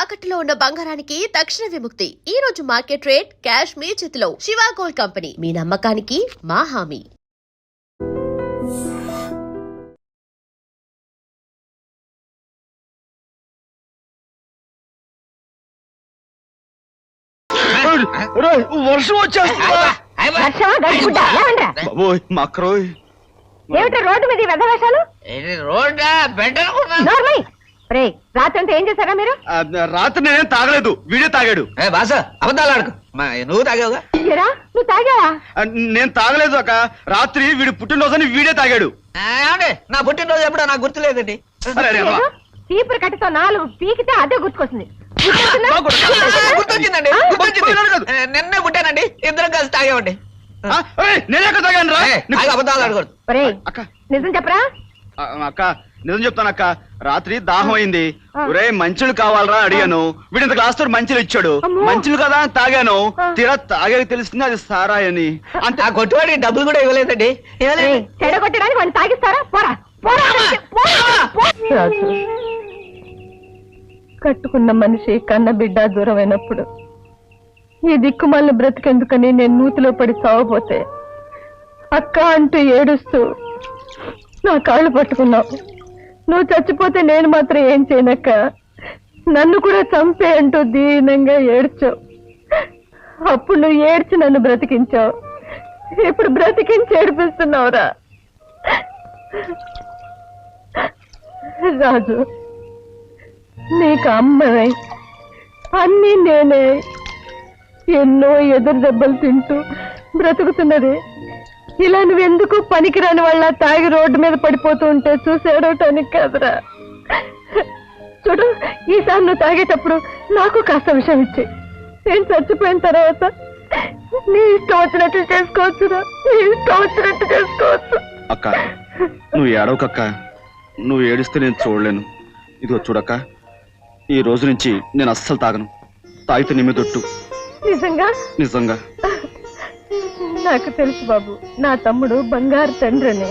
తాకట్టులో ఉన్న బంగారానికి తక్షణ విముక్తి. ఈ రోజు మార్కెట్ రేట్ క్యాష్ మీ చేతిలో. శివ గోల్డ్ కంపెనీ, మీ నమ్మకానికి మా హామీ. వర్షం వచ్చేస్తుందా? ఏమిటో రోడ్డు మీద వెధవేషాలు? రాత్రి అంతా ఏం చేశారా మీరు? రాత్రి నేనేం తాగలేదు, వీడే తాగాడు. అబద్ధాలు ఆడకు, నువ్వు తాగావుగా? నువ్వు తాగావా? నేను తాగలేదు అక్క. రాత్రి వీడి పుట్టినరోజని వీడే తాగాడు. నా పుట్టినరోజు ఎప్పుడో నాకు గుర్తులేదండి. చీపురు కట్టతో 4 పీకితే అదే గుర్తుకొస్తుంది. గుర్తొచ్చిందండి, నిన్నే పుట్టానండి, ఇద్దరం కలిసి తాగామండి. నేనే తాగాను రా. అబద్ధాలు ఆడకూడదు. నిజం చెప్పరా? అక్క నిజం చెప్తానక్క, రాత్రి దాహం అయింది. ఒరే మంచులు కావాలరా అడిగాను, వీడింత గ్లాస్ తో మంచులు ఇచ్చాడు. మంచులు కదా అని తాగాను. తీరా తాగాక తెలిసింది అది సారాయని. అంతే, ఆ కొట్టువాడికి డబ్బులు కూడా ఇవ్వలేదండి. చెడగొట్టడానికి వాడిని తాగిస్తారా? పోరా కట్టుకున్న మనిషి కన్న బిడ్డ దూరమైనప్పుడు ఈ దిక్కుమాలిన బ్రతికెందుకని నేను నూతిలో పడి చావపోతే అక్క అంటూ ఏడుస్తూ నా కాళ్ళు పట్టుకున్నావు. నువ్వు చచ్చిపోతే నేను మాత్రం ఏం చేయనక్క, నన్ను కూడా చంపే అంటూ దీనంగా ఏడ్చావు. అప్పుడు నువ్వు ఏడ్చి నన్ను బ్రతికించావు, ఇప్పుడు బ్రతికించి ఏడిపిస్తున్నావురా. రాజు, నీకు అమ్మనై అన్నీ నేనే ఎన్నో ఎదురు దెబ్బలు తింటూ బ్రతుకుతున్నది. ఇలా నువ్వెందుకు పనికిరాని వాళ్ళ తాగి రోడ్డు మీద పడిపోతూ ఉంటే చూసేయడానికి కాదురా. చూడు, ఈసారి నువ్వు తాగేటప్పుడు నాకు కాస్త విషయం ఇచ్చి, నేను చచ్చిపోయిన తర్వాత నీ ఇష్టం వచ్చినట్టు చేసుకోవచ్చురా, నీ ఇష్టం వచ్చినట్టు చేసుకోవచ్చు. అక్క నువ్వు ఏడవకక్క, నువ్వు ఏడిస్తే నేను చూడలేను. ఇదిగో చూడక్క, ఈ రోజు నుంచి నేను అస్సలు తాగను. తాగితే నీ మీద ఒట్టు. నిజంగా? నిజంగా. నాకు తెలుసు బాబు, నా తమ్ముడు బంగారు తండ్రిని.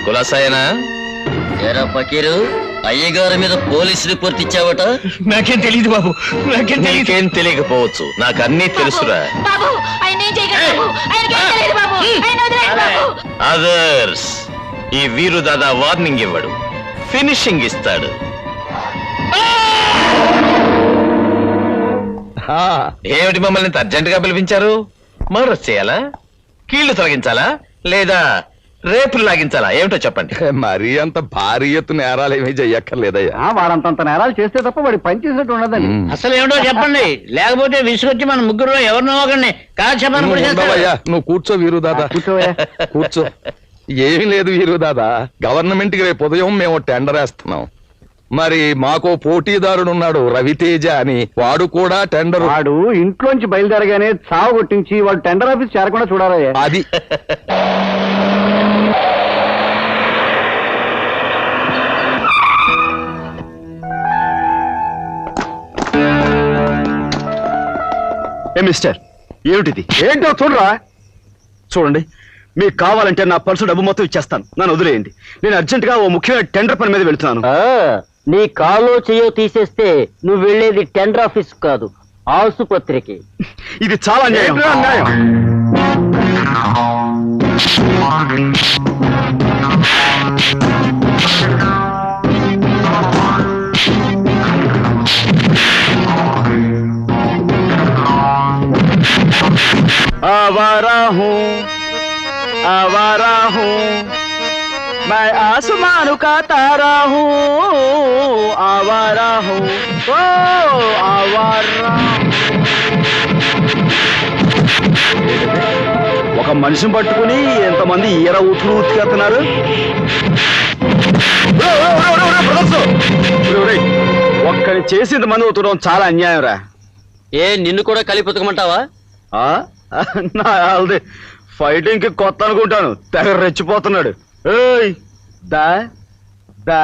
కులాసాయనా? ఎరా పకీరు, అయ్యగారి మీద పోలీస్ రిపోర్ట్ ఇచ్చావట? నాకేం తెలియదు బాబు, నాకేం తెలియకపోవచ్చు, నాకు అన్నీ తెలుసురా. అదర్స్, ఈ వీరు దాదా వార్నింగ్ ఇవ్వడు, ఫినిషింగ్ ఇస్తాడు. ఏమిటి మమ్మల్ని అర్జెంట్ గా పిలిపించారు? మర్డర్ చేయాలా, కీళ్లు తొలగించాలా, లేదా రేపులు లాగించాలా? ఏమిటో చెప్పండి. మరీ అంత భారీ ఎత్తు నేరాలు ఏమీ చెయ్యక్కర్లేదయ్యా. వాడంతంత నేరాలు చేస్తే తప్ప వాడి పని చేసినట్టు ఉండదండి. అసలు ఏమిటో చెప్పండి, లేకపోతే విసుగొచ్చి మన ముగ్గురు ఎవరినో ఒకరిని ఉండవయ్యా, నువ్వు కూర్చో వీరు దాదా, కూర్చో. ఏమీ లేదు వీరు దాదా, గవర్నమెంట్ కి రేపు ఉదయం మేము టెండర్ వేస్తున్నాం. మరి మాకో పోటీదారుడు ఉన్నాడు రవితేజ అని, వాడు కూడా టెండర్. వాడు ఇంట్లోంచి బయలుదేరగానే చావు కొట్టించి వాడు టెండర్ ఆఫీస్ చేరకుండా చూడాలయ్యా. అది మిస్టర్, ఏమిటిది? ఏంటో చూడరా. చూడండి, మీకు కావాలంటే నా పర్సు డబ్బు మొత్తం ఇచ్చేస్తాను, నన్ను వదిలేయండి. నేను అర్జెంట్ గా ఓ ముఖ్యమైన టెండర్ పని మీద వెళ్తున్నాను. నీ కాలో చేయో తీసేస్తే నువ్వు వెళ్ళేది టెండర్ ఆఫీస్ కాదు, ఆసుపత్రికి. ఇది చాలా అన్యాయం. आवारा हूँ मैं आसमान का तारा हूँ, आवारा हूँ ओ आवारा. ఒక మనిషిని పట్టుకుని ఎంతమంది ఈర ఊతులు ఉతికేస్తున్నారు. ఒక్కని చేసి ఇంతమంది ఉతకడం చాలా అన్యాయం రా. ఏ, నిన్ను కూడా కలిపి ఉతకమంటావా? ఫైటింగ్ కి కొత్త అనుకుంటాను, తెగ రెచ్చిపోతున్నాడు. ఏయ్ దా దా.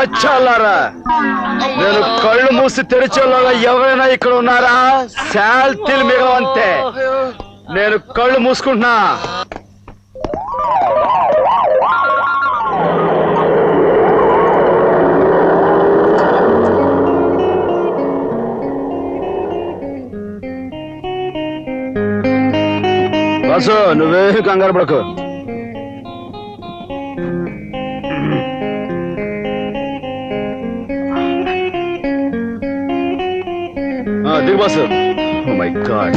బచ్చాలారా, నేను కళ్ళు మూసి తెరిచేలాగా ఎవరైనా ఇక్కడ ఉన్నారా? శాల్తీలు మిగలవంతే. నేను కళ్ళు మూసుకుంటున్నా. బాసు, నువ్వే కంగారు పడకు. దిగు బాసు. ఓ మై గాడ్,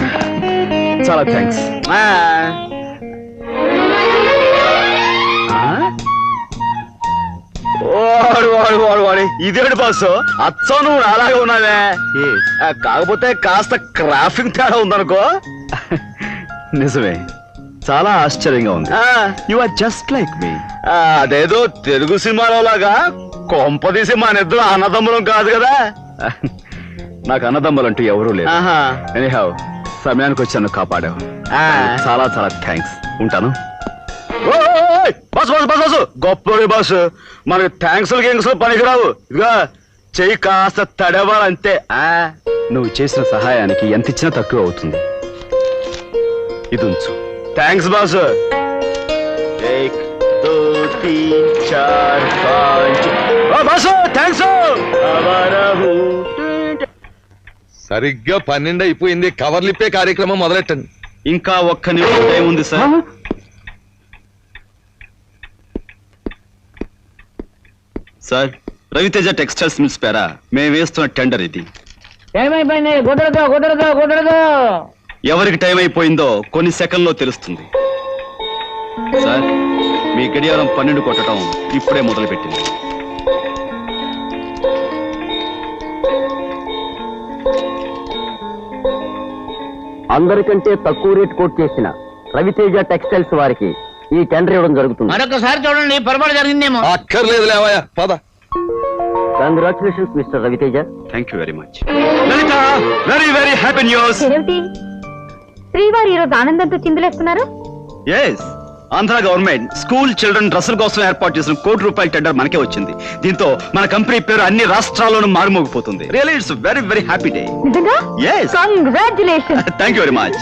చాలా థ్యాంక్స్. వాడు వాడు వాడు వాడి ఇదేంటి బాసు, అచ్చం నువ్వు అలాగే ఉన్నావే. కాకపోతే కాస్త క్రాఫింగ్ తేడా ఉందనుకో. నిజమే, చాలా ఆశ్చర్యంగా ఉంది. యు ఆర్ జస్ట్ లైక్ మీ. అదేదో తెలుగు సినిమాలో లాగా కొంపదీసి మా నిద్ర అన్నదమ్ములం కాదు కదా. నాకు అన్నదమ్ములంటూ ఎవరూ లేరు. ఎనీహౌ, సమయానికి వచ్చాను, కాపాడావు. చాలా చాలా థ్యాంక్స్. ఉంటాను. బాసు బాసు బాసు, గొప్ప బాసు. మనకి థ్యాంక్స్ గింగ్స్ పనికిరావు. ఇదిగా చెయ్యి కాస్త తడవాలంతే. నువ్వు చేసిన సహాయానికి ఎంత ఇచ్చినా తక్కువ అవుతుంది. ఇది ఉంచు. Thanks boss. 1 2 3 4 5. Boss thanks. సరిగ్గా 12 అయిపోయింది. కవర్లిప్పే కార్యక్రమం మొదలెట్టండి. ఇంకా ఒక్క నిమిషం టైం ఉంది sir. Sir, Raviteja textiles mills పేరా మేము వేస్తున్న టెండర్ ఇది. ఏమైపోయింది? కుదరదు కుదరదు కుదరదు. ఎవరికి టైం అయిపోయిందో కొన్ని సెకండ్లో తెలుస్తుంది. సార్, మీ గడియారం 12 కొట్టడం ఇప్పుడే మొదలుపెట్టింది. అందరికంటే తక్కువ రేట్ కోట్ చేసిన రవితేజ టెక్స్టైల్స్ వారికి ఈ టెండర్ ఇవ్వడం జరుగుతుంది. మరొకసారి చూడండి, పొరపాటు జరిగిందేమో. అక్కర్లేదు లేవయ్యా, పద. Congratulations mister Raviteja. Thank you very much. Lalitha, very very happy news. ఏమిటి శ్రీవారు ఈరోజు ఆనందంతో చిందులేస్తున్నారు? Yes, Andhra government school children డ్రెస్సుల కోసం ఏర్పాటు చేసిన ₹1 కోటి టెండర్ మనకే వచ్చింది. దీంతో మన కంపెనీ పేరు అన్ని రాష్ట్రాల్లోనూ మారుమోగిపోతుంది. Really it's very very happy day. నిజంగా? Yes. Congratulations. Thank you very much.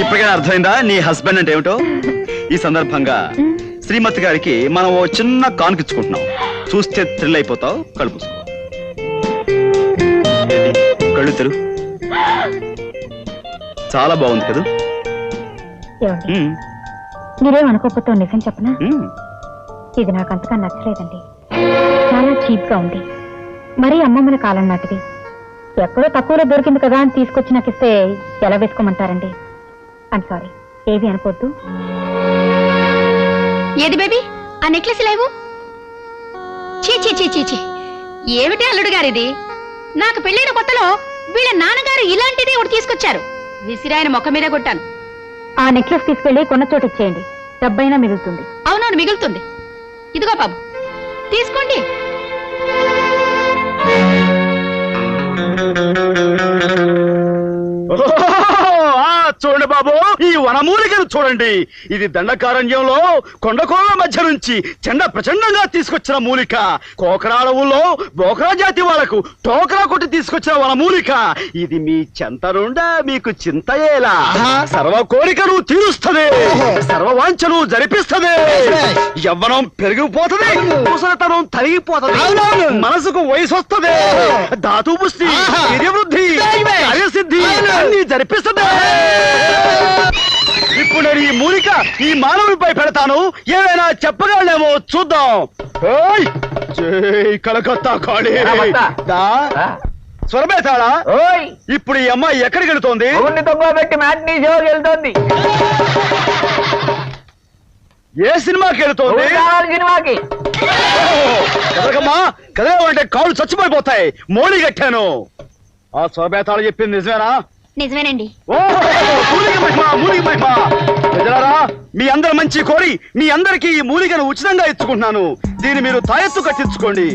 ఇప్పటికైనా అర్థమైందా నీ హస్బెండ్ అంటే ఏమిటో? ఈ సందర్భంగా శ్రీమతి గారికి మనం ఓ చిన్న కానుకిచ్చుకుంటున్నాం. చూస్తే థ్రిల్ అయిపోతావు. కళ్ళు పూసుకో. కళ్ళు తెరు. చాలా బాగుంది కదా? మీరేమనుకోకపోతే నిజం చెప్పనా? ఇది నాకు అంతగా నచ్చలేదండి. చాలా చీప్ గా ఉంది. మరీ అమ్మమ్మల కాలం నాటిది. ఎక్కడో తక్కువలో దొరికింది కదా అని తీసుకొచ్చి నాకు ఇస్తే ఎలా వేసుకోమంటారండి? ఐమ్ సారీ, ఏవి అనుకోద్దు. ఏది బేబీ, ఆ నెక్లెస్ లేవు? చీ చీ చీ చీ చీ, ఏమిటి అల్లుడు గారిది? నాకు పెళ్ళైన కొత్తలో వీళ్ళ నాన్నగారు ఇలాంటిదే ఒకటి తీసుకొచ్చారు. విసిరాయన మొక్క మీద కొట్టాను. ఆ నెక్లెస్ తీసుకెళ్లి కొన్న చోట ఇచ్చేయండి, డబ్బైనా మిగులుతుంది. అవునవును, మిగులుతుంది. ఇదిగో బాబు, తీసుకోండి. చూడండి బాబు, ఈ వనమూలికను చూడండి. ఇది దండకారణ్యంలో కొండకోల మధ్య నుంచి చెండ ప్రచండంగా తీసుకొచ్చిన మూలిక. కోకరా అడవుల్లో బోకరా జాతి వాళ్లకు టోకరా కొట్టి తీసుకొచ్చిన వనమూలిక. ఇది మీ చెంతనుండా మీకు చింతయేలా. సర్వ కోరికను తీరుస్తుంది, సర్వ వాంఛను జరిపిస్తుంది. యవ్వనం పెరిగిపోతుంది, ముసలితనం తరిగిపోతుంది, మనసుకు వయసు వస్తుంది, ధాతు పుష్టి, వృద్ధి, కార్యసిద్ధి అన్ని జరిపిస్తుంది. ఇప్పుడు నేను ఈ మూలిక ఈ మానవుడిపై పెడతాను. ఏమైనా చెప్పగలనేమో చూద్దాం. జై కలకత్తా కాళీ. స్వరమేతాడా? ఇప్పుడు ఈ అమ్మాయి ఎక్కడికి వెళుతోంది? పెట్టి మ్యాట్నీ షోకి వెళ్తోంది. ఏ సినిమాకి వెళుతోంది? సినిమాకి. కదలకమ్మా, కదలవంటే కాళ్ళు చచ్చిపోయిపోతాయి. మోడీ కట్టాను. ఆ స్వరమేతాడు చెప్పింది నిజమేనా? నిజమేనండి. మూలిక మహిమ, మూలిక మహిమ. ప్రజలారా, మీ అందరి మంచి కోరి మీ అందరికీ ఈ మూలికను ఉచితంగా ఇచ్చుకుంటున్నాను. దీన్ని మీరు తాయెత్తు కట్టించుకోండి.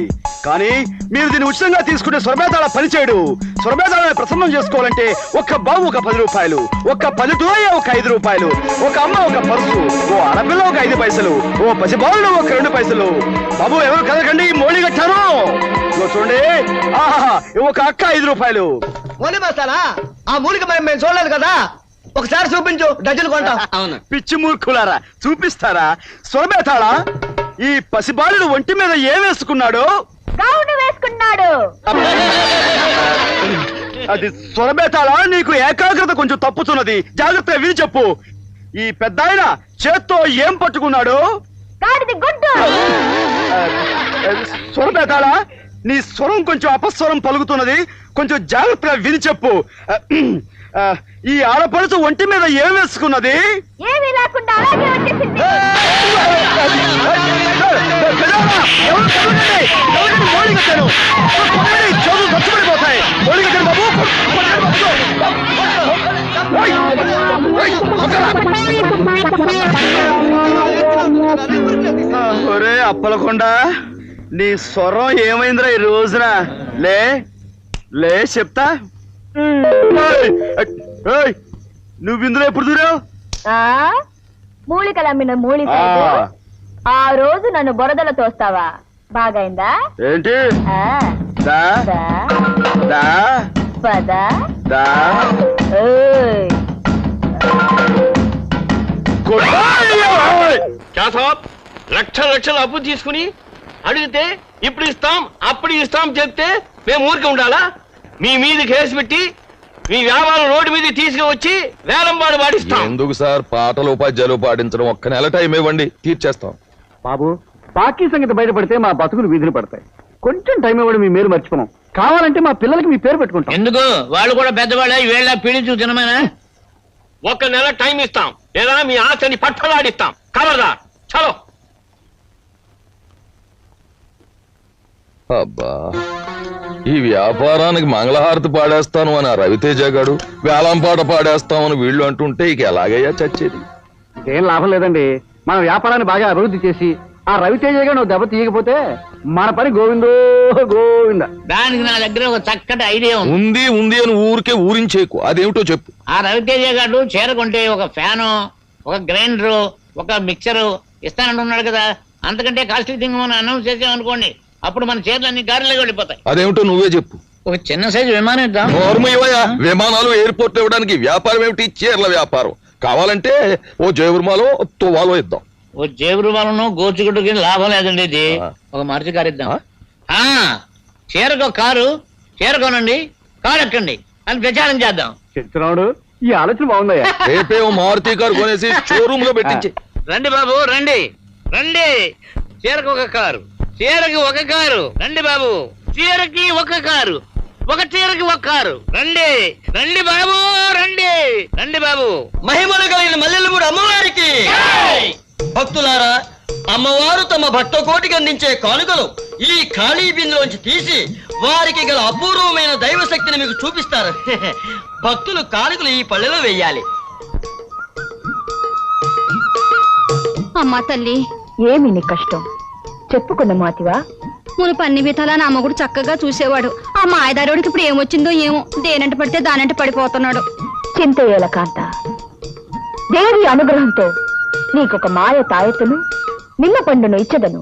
కానీ మీరు దీన్ని ఉచితంగా తీసుకునే స్వరభేదాల పనిచేయడు. స్వరభేదాలను ప్రసన్నం చేసుకోవాలంటే ఒక్క బాబు ఒక 10 రూపాయలు, ఒక్క పల్లెటూరయ్య ఒక 5 రూపాయలు, ఒక అమ్మ ఒక పరుసు, ఓ ఆడపిల్ల ఒక 5 పైసలు, ఓ పసిబాలుడు ఒక 2 పైసలు. బాబు ఎవరు కదకండి, మోళీ కట్టాను. చూడండి, ఆహా, ఒక అక్క 5 రూపాయలు. ఓనే మస్తానా, ఆ మూలిక మేము చూడలేదు కదా, ఒకసారి చూపించు, డజన్ కొంటాం. అవును. పిచ్చి మూర్ఖులారా, చూపిస్తారా? స్వరబేతాళ, ఈ పసిబాలుడు ఒంటి మీద ఏం వేసుకున్నాడు? గౌను వేసుకున్నాడు. అది స్వరబేతాళ, నీకు ఏకాగ్రత కొంచెం తప్పుతున్నది. జాగ్రత్తగా విని చెప్పు. ఈ పెద్దాయన చేత్తో ఏం పట్టుకున్నాడు? గాడిది గుడ్డు. స్వరబేతాళ, నీ స్వరం కొంచెం అపస్వరం పలుకుతున్నది. కొంచెం జాగ్రత్తగా విని చెప్పు. ఈ ఆడపడుచు ఒంటి మీద ఏం వేసుకున్నది? ఏమీ లేకుండా అలాగే వచ్చేసింది. ఒరే అప్పలకొండ, నీ స్వరం ఏమైందిరా ఈ రోజున? లే లే చెప్తా. నువ్వు ఇందులో ఎప్పుడు దూరావు? మూలికలు అమ్మిన మూలి ఆ రోజు నన్ను బురదలో తోస్తావా? బాగైందా ఏంటి? దా దా పద దా లక్షలు అప్పు తీసుకుని అడిగితే ఇప్పుడు ఇస్తాం అప్పుడు ఇస్తాం చెప్తే మేము ఊరికే ఉండాలా? మీ మీద కేసు పెట్టి మీ వ్యాపారం రోడ్డు మీద తీసుకువచ్చి వేలంపాడు పాటిస్తాం. ఎందుకు సార్ పాటలు ఉపాధ్యాయులు పాటించడం? ఒక్క నెల టైం ఇవ్వండి, తీర్చేస్తాం. బాబు, బాకీ సంగతి బయటపడితే మా బతుకులు వీధులు పడతాయి. కొంచెం టైం ఇవ్వడం మీ మేలు మర్చిపోం. కావాలంటే మా పిల్లలకి మీ పేరు పెట్టుకుంటాం. ఎందుకు? వాళ్ళు కూడా పెద్దవాళ్ళ వేళ పీడించు తినమేనా? ఒక నెల టైం ఇస్తాం, లేదా మీ ఆశని పట్టలాడిస్తాం. కలదా చలో. అబ్బా, ఈ వ్యాపారానికి మంగళహారతి పాడేస్తాను అని ఆ రవితేజ గాడు, వేలంపాట పాడేస్తామని వీళ్ళు అంటుంటే ఇక ఎలాగయ్యా చచ్చేది? ఏం లాభం లేదండి. మన వ్యాపారాన్ని బాగా అభివృద్ధి చేసి ఆ రవితేజ గారు నువ్వు దెబ్బ తీయకపోతే మన పని గోవిందో గోవింద. దానికి నా దగ్గర ఒక చక్కటి ఐడియా ఉంది. ఉంది ఉంది అని ఊరికే ఊరించేకు, అదేమిటో చెప్పు. ఆ రవితేజ గారు చేరకుంటే ఒక ఫ్యాను, ఒక గ్రైండరు, ఒక మిక్సరు ఇస్తానంటున్నాడు కదా. అంతకంటే కాస్ట్లీ థింగ్ మనం అనౌన్స్ చేసామనుకోండి, అప్పుడు మన చీరలన్నీ గారిలోకి వెళ్ళిపోతాయి. అదేమిటో నువ్వే చెప్పు. ఒక చిన్న సైజు విమానం ఇద్దాం. నోర్మయ్యా, విమానాలు ఎయిర్పోర్ట్ ఇవ్వడానికి వ్యాపారం ఏమిటి? చీరల వ్యాపారం. కావాలంటే ఓ జేవురుమాలో తువాలో ఇద్దాం. ఓ జేబు రూపాయలను గోచుగుడ్డుకి లాభం లేదండి. ఇది ఒక మారుతి కారు ఇద్దాం. చీరకు ఒక కారు, చీర కొనండి, కారు ఎక్కండి అని ప్రచారం చేద్దాం. చెప్తున్నాడు, ఈ ఆలోచన బాగుందయ్యా. రేపే ఓ మారుతి కారు కొనేసి షోరూమ్ లో పెట్టించి. రండి బాబు రండి రండి. చీరకు ఒక కారు, చీరకి ఒక కారు. రండి బాబు, చీరకి ఒక కారు, ఒక చీరకి ఒక కారు. రండి రండి బాబు రండి రండి బాబు. మహిమలు కలిగిన మల్లెలమూడు అమ్మవారికి భక్తులారా, అమ్మవారు తమ భక్త కోటికి అందించే కానుకలు ఈ ఖాళీ బిందులోంచి తీసి వారికి గల అపూర్వమైన దైవ శక్తిని మీకు చూపిస్తారు. భక్తులు కానుకలు ఈ పళ్ళెలో వెయ్యాలి. అమ్మా తల్లి, ఏమి నీ కష్టం? చెప్పుకున్న మాతివా? మునుపు అన్ని విధాలా నా మొగుడు చక్కగా చూసేవాడు. ఆ మాయదారుడికి ఇప్పుడు ఏమొచ్చిందో ఏమో, దేనంట పడితే దానంట పడిపోతున్నాడు. చింతయ్యేల కాంత, దేవి అనుగ్రహంతో నీకొక మాయ తాయెత్తును, నిమ్మ పండును ఇచ్చదను.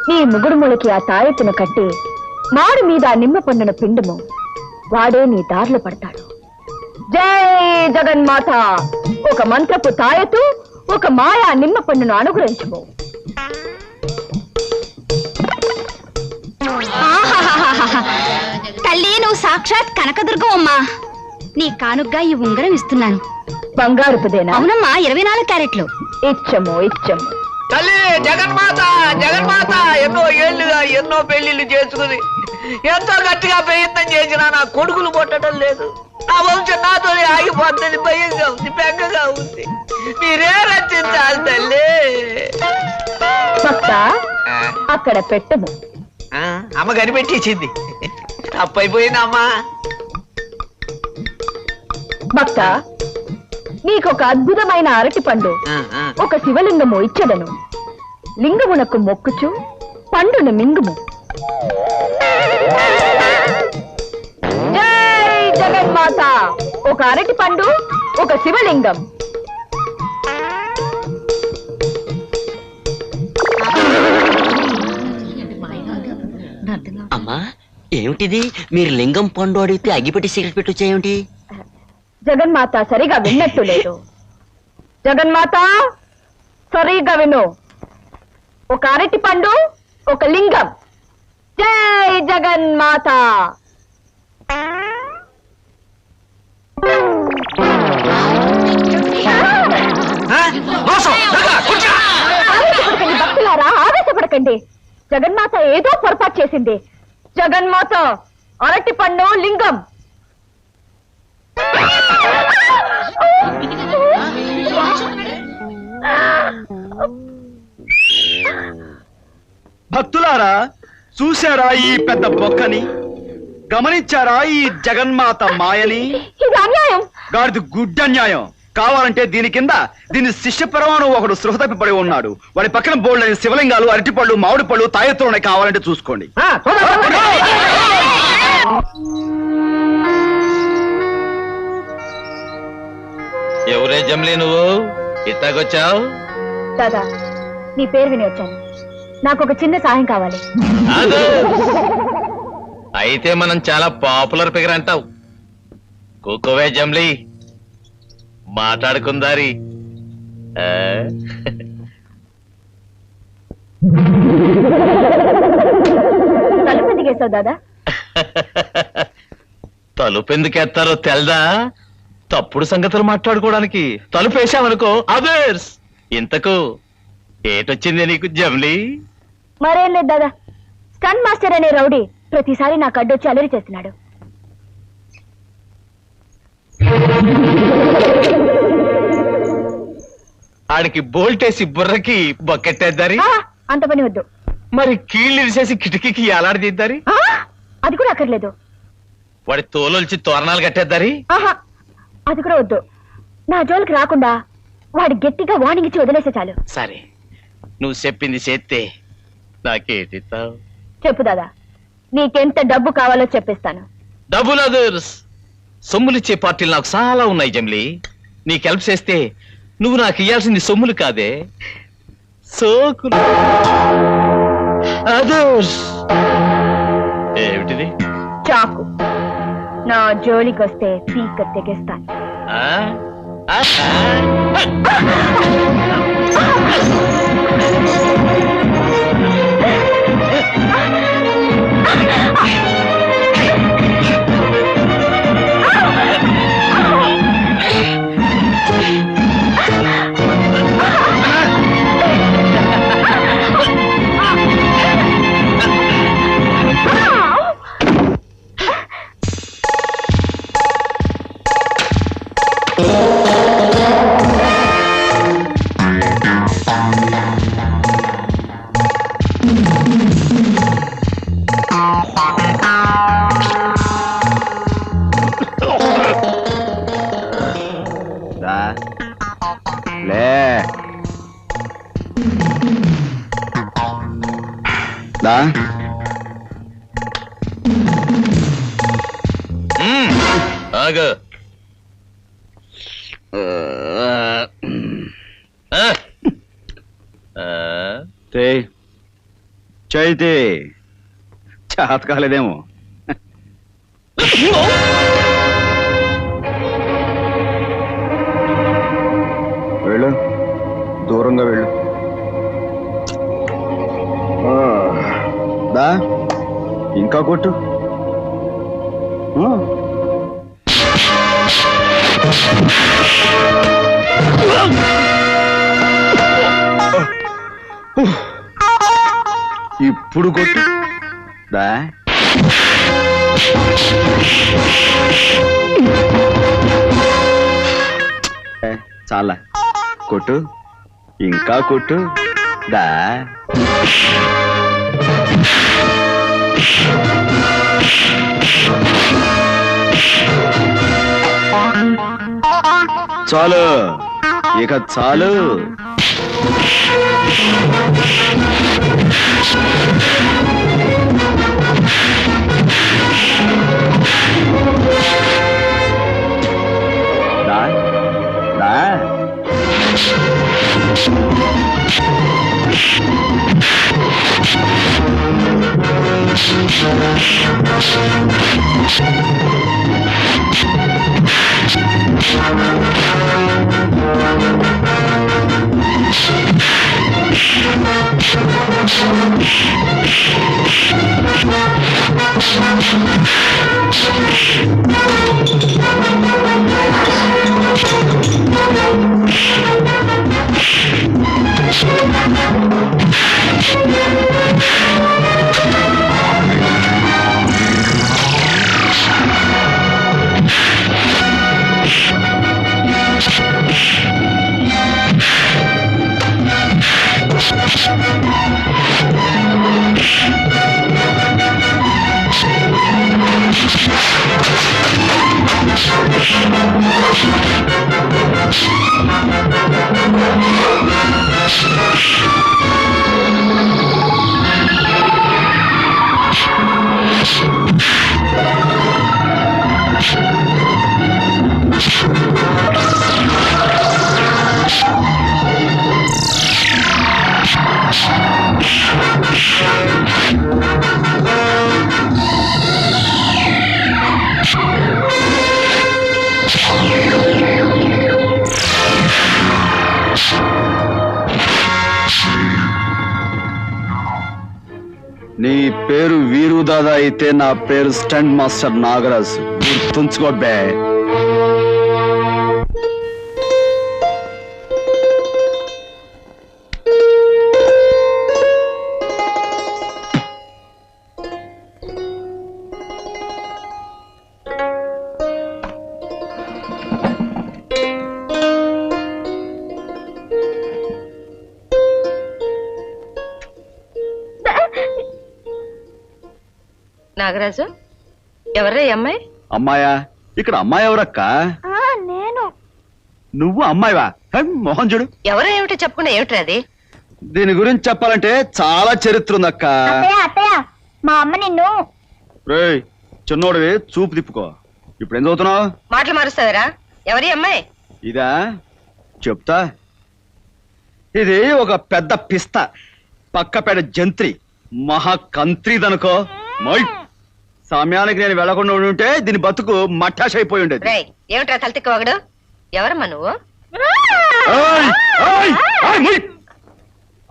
నీ ముగుడుములకి ఆ తాయెత్తును కట్టి మాడు మీద ఆ నిమ్మ పండును పిండుము, వాడే నీ దారిలో పడతాడు. జై జగన్మాత. ఒక మంత్రపు తాయెత్తు, ఒక మాయా నిమ్మ పండును అనుగ్రహించుము. తల్లి, నువ్వు సాక్షాత్ కనకదుర్గం అమ్మా. నీ కానుగ్గా ఈ ఉంగరం ఇస్తున్నాను. బంగారుపుదేనా? అవునమ్మా, 24 క్యారెట్లు. ఇచ్చము ఇచ్చము. తల్లి జగన్మాత, జగన్మాత ఎన్నో ఏళ్లుగా ఎన్నో పెళ్లిళ్ళు చేసుకుని ఎంతో గట్టిగా ప్రయత్నం చేసినా నా కొడుకులు పుట్టడం లేదు. నా వంశం నాతోనే ఆగిపోతుంది. భయంగా ఉంది, బెంగగా ఉంది. మీరే రచించాలి తల్లి. భక్త, అక్కడ పెట్టము. అమ్మ కనిపెట్టించింది. తప్పైపోయింది అమ్మా. భక్త నీకొక అద్భుతమైన అరటి పండు ఒక శివలింగము ఇచ్చదను. లింగమునకు మొక్కుచు పండును మింగుము. జై జగన్మాత. ఒక అరటి పండు ఒక శివలింగం. అమ్మా ఏమిటిది? మీరు లింగం పండు అడిగితే అగ్గిపెట్టి సిగరెట్ పెట్టి వచ్చేయేమిటి? జగన్మాత సరిగా విన్నట్టు లేదు. జగన్మాత సరిగా విను. ఒక అరటి పండు ఒక లింగం. జై జగన్మాత. ఆవేశపడకండి భక్తులారా, ఆవేశపడకండి. జగన్మాత ఏదో పొరపాటు చేసింది. జగన్మాత అరటి పండు లింగం. భక్తులారా, చూశారా ఈ పెద్ద బొక్కని? గమనించారా ఈ జగన్మాత మాయని? ఇది అన్యాయం. గాడిది గుడ్డన్యాయం. కావాలంటే దీని కింద దీని శిష్య పరమాణు ఒకడు సృహ తప్పిపడి ఉన్నాడు. వాడి పక్కన బోల్డని శివలింగాలు, అరటిపళ్ళు, మామిడి పళ్ళు, తాయెత్తులు ఉన్నాయి. కావాలంటే చూసుకోండి. ఎవరే జమ్లీ నువ్వు ఇట్టాకొచ్చావు? దాదా, నీ పేరు విని వచ్చాను. నాకు ఒక చిన్న సహాయం కావాలి. అయితే మనం చాలా పాపులర్ ఫిగర్ అంటావు. కూకోవే జమ్లీ, మాట్లాడుకుందారి. తలుపు ఎందుకేసావు దాదా? తలుపెందుకెత్తారో తెల్దా? తప్పుడు సంగతులు మాట్లాడుకోవడానికి. తలుపు వేసామనుకో అదర్స్. ఇంతకు ఏటొచ్చింది నీకు జమ్లీ? మరేం లేదు దాదా, స్టన్ మాస్టర్ అనే రౌడీ ప్రతిసారి నాకు అడ్డొచ్చి అలరి చేస్తున్నాడు. ఆడికి బోల్టేసి బుర్రకి బొక్కెట్టేద్దారి. అంత పని వద్దు. మరి కీళ్ళు విరిసేసి కిటికీకి ఎలాడదీద్దారి. అది కూడా అక్కర్లేదు. వాడి తోలొల్చి తోరణాలు కట్టేద్దారి. అది కూడా వద్దు. నా జోలికి రాకుండా వాడి గట్టిగా వార్నింగ్ ఇచ్చి వదిలేసే చాలు. సరే, నువ్వు చెప్పింది చేస్తే నాకేటిస్తావు? చెప్పు దాదా, నీకెంత డబ్బు కావాలో చెప్పిస్తాను. డబ్బులు అదర్స్. సొమ్ములిచ్చే పార్టీలు నాకు చాలా ఉన్నాయి జమ్లీ. నీకు హెల్ప్ చేస్తే నువ్వు నాకు ఇయ్యాల్సింది సొమ్ములు కాదే, సోకులు. అదర్స్. ఏమిటిది? చాకు. నా జోలికి వస్తే పీక తెగేస్తాను. ఆగు. చైతే చేత కాలేదేమో. వెళ్ళు, దూరంగా వెళ్ళు. దా, ఇంకా కొట్టు. ఇప్పుడు కొట్టు. దా, చాలా కొట్టు, ఇంకా కొట్టు. దా, చాలు ఇక చాలు. దా, దా. నీ పేరు వీరు దాదా అయితే నా పేరు స్టంట్ మాస్టర్ నాగరాజు. గుర్తుంచుకో బే. నాగరాజు, ఎవరా ఈ అమ్మాయి? అమ్మాయా? ఇక్కడ అమ్మాయి ఎవరక్క? నేను. నువ్వు అమ్మాయివా? మొహం చూడు. ఎవరో ఏమిటో చెప్పకుండా ఏమిట్రా అది? దీని గురించి చెప్పాలంటే చాలా చరిత్ర ఉందక్క. మా అమ్మ నిన్ను. రేయ్ చిన్నోడివి, చూపు తిప్పుకో. ఇప్పుడు ఏం చదువుతున్నావు? మాటలు మారుస్తావరా? ఎవరి అమ్మాయి? ఇదా చెప్తా. ఇది ఒక పెద్ద పిస్త, పక్కపేట జంత్రి, మహాకంత్రిదనుకో. సమయానికి నేను వెళ్లకుండా ఉంటే దీని బతుకు మట్టాష్ అయిపోయి ఉండేది. రేయ్, ఏమిట్రా తలతిక్కవగడు? ఎవరమ్మా నువ్వు? ఏయ్, ఏయ్, ఏయ్, ముయ్.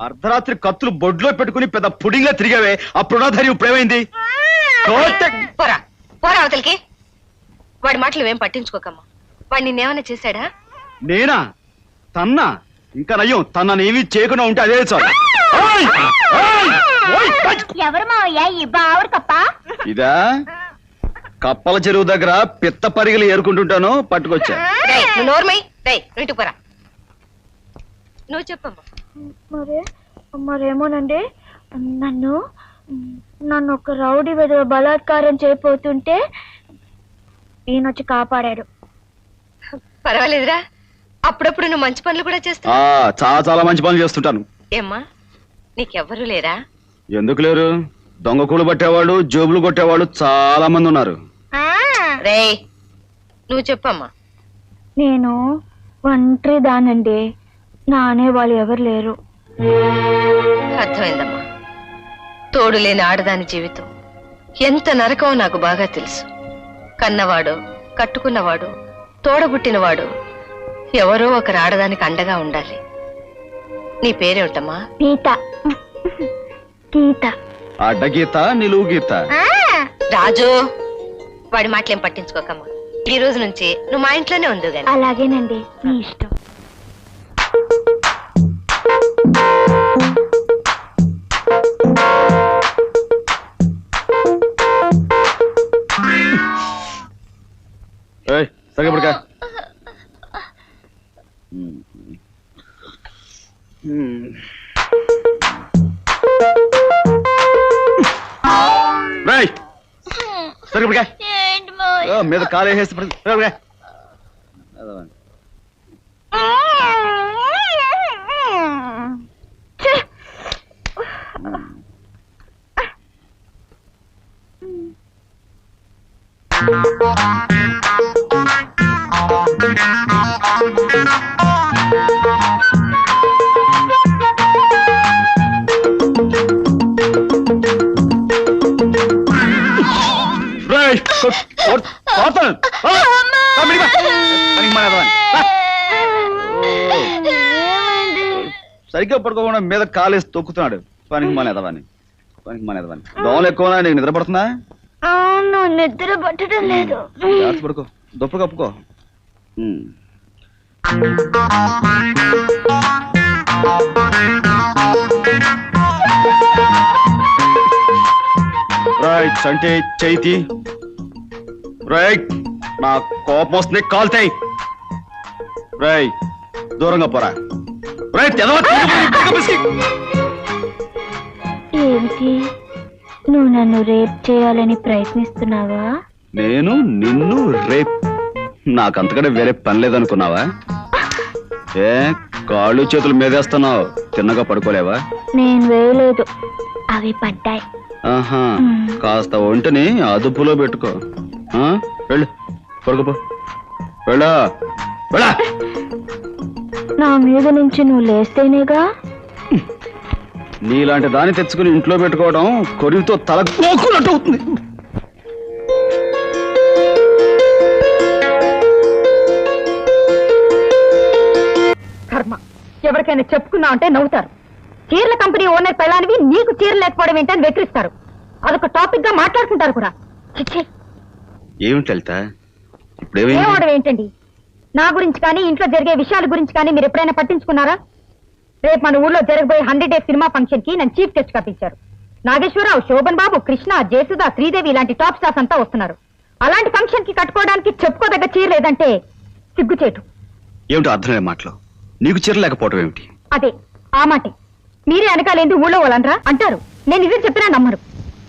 అర్ధరాత్రి కత్తులు బొడ్లో పెట్టుకుని పెద్ద పుడింగ్లా తిరిగావే, అప్పుడు ధైర్యం ఇప్పుడేమైంది? పోరా పోరా అవతలికి. వాడి మాటలు ఏం పట్టించుకోకమ్మా. వాడు నిన్నేమైనా చేశాడా? నేనా? తన్నా? ఇంకా నయ్యం, తననేమి చేయకుండా ఉంటే అదే చాలు. ఏయ్, ఏయ్, ఓయ్, ఏయ్. ఎవరు మావయ్య ఈ బావురు కప్ప? ఇదా కప్పల చెరువు దగ్గర పిత్త పరిగలు ఏరుకుంటుంటాను, పట్టుకొచ్చా. నువ్వు నోర్మై. ఇంటికి పోరా. నువ్వు చెప్పమ్మా. మరేమోనండి, నన్ను ఒక రౌడీ విధవ బలాత్కారం చేయబోతుంటే ఈయనొచ్చి కాపాడాడు. పర్వాలేదురా, అప్పుడప్పుడు నువ్వు మంచి పనులు కూడా చేస్తావు. చాలా చాలా మంచి పనులు చేస్తుంటాను. ఏమ్మా, నీకెవ్వరూ లేరా? ఎందుకు లేరు? దొంగ కూడు పట్టేవాళ్ళు, జోబులు కొట్టేవాళ్ళు చాలా మంది ఉన్నారు. రేయ్, నువ్వు చెప్పమ్మా. నేను ఒంటరి దానండి, నానే వాళ్ళు ఎవరు లేరు. అర్థమైందమ్మా. తోడు లేని ఆడదాని జీవితం ఎంత నరకమో నాకు బాగా తెలుసు. కన్నవాడు, కట్టుకున్నవాడు, తోడబుట్టినవాడు ఎవరో ఒకరు ఆడదానికి అండగా ఉండాలి. నీ పేరేమిటమ్మా? గీత. గీత. అడ్డగీత, నిలువు గీత. రాజు, వాడి మాటలేం పట్టించుకోకమ్మా. ఈ రోజు నుంచి నువ్వు మా ఇంట్లోనే ఉండు గాని. అలాగేనండి, మీ ఇష్టం. సగపడక మీద కాలేసి ఛే! రేయ్, పోతాను. పనికి మానేదవాని. సరిగ్గా పడుకోకుండా మీద కాలేసి తొక్కుతున్నాడు. పనికి మానేదవాని. దోమలు ఎక్కువ నీకు నిద్ర పడుతుందా? అవును, నిద్ర పట్టడం లేదు. జాగ్రత్త పడుకో, దుప్ప కప్పుకో. రైట్ అంటే చైతి. రైట్, నా కోపం వస్తుంది, కాల్తాయి. రై, దూరంగా పోరా. రైట్, ఏమిటి, నువ్వు నన్ను రేప్ చేయాలని ప్రయత్నిస్తున్నావా? నేను నిన్ను రేప్? నాకంతకంటే వేరే పని లేదనుకున్నావా? ఏ కాళ్ళు చేతులు మీదేస్తున్నావు, తిన్నగా పడుకోలేవా? నేను వేయలేదు, అవి పడ్డాయి. ఆహా, కాస్త ఒంటిని అదుపులో పెట్టుకో. వెళ్ళు, పడుకోపో. వెళ్ళా వెళ్ళా. నా మీద నుంచి నువ్వు లేస్తేనేగా. నీలాంటి దాన్ని తెచ్చుకుని ఇంట్లో పెట్టుకోవడం కొరివితో తల కోకున్నట్టు అవుతుంది. కర్మ, ఎవరికైనా చెప్పుకున్నావు అంటే నవ్వుతారు. చీరల కంపెనీ ఓనర్ పెళ్ళానివి నీకు చీర లేకపోవడం ఏంటని వెక్కిరిస్తారు. అదొక టాపిక్ గా మాట్లాడుకుంటారు కూడా. చిచ్చి, ఏమిటి లలిత, ఏమవడం ఏంటండి? నా గురించి కానీ ఇంట్లో జరిగే విషయాల గురించి కానీ మీరు ఎప్పుడైనా పట్టించుకున్నారా? రేపు మన ఊళ్ళో జరగబోయే 100 Days సినిమా ఫంక్షన్ కి నన్ను చీఫ్ గెస్ట్ గా పిలిచారు. నాగేశ్వరరావు, శోభన్ బాబు, కృష్ణ, జయసుధ, శ్రీదేవి ఇలాంటి టాప్ స్టార్స్ అంతా వస్తున్నారు. అలాంటి ఫంక్షన్ కి కట్టుకోవడానికి చెప్పుకోదగ్గ చీర లేదంటే సిగ్గుచేటు. ఏమిటి అర్థమైన మాటలు? నీకు చీర లేకపోవడం ఏమిటి? అదే ఆ మాటే. మీరే వెనకాలేంది ఊళ్ళో వాళ్ళనరా అంటారు. నేను ఇదే చెప్పినా నమ్మరు.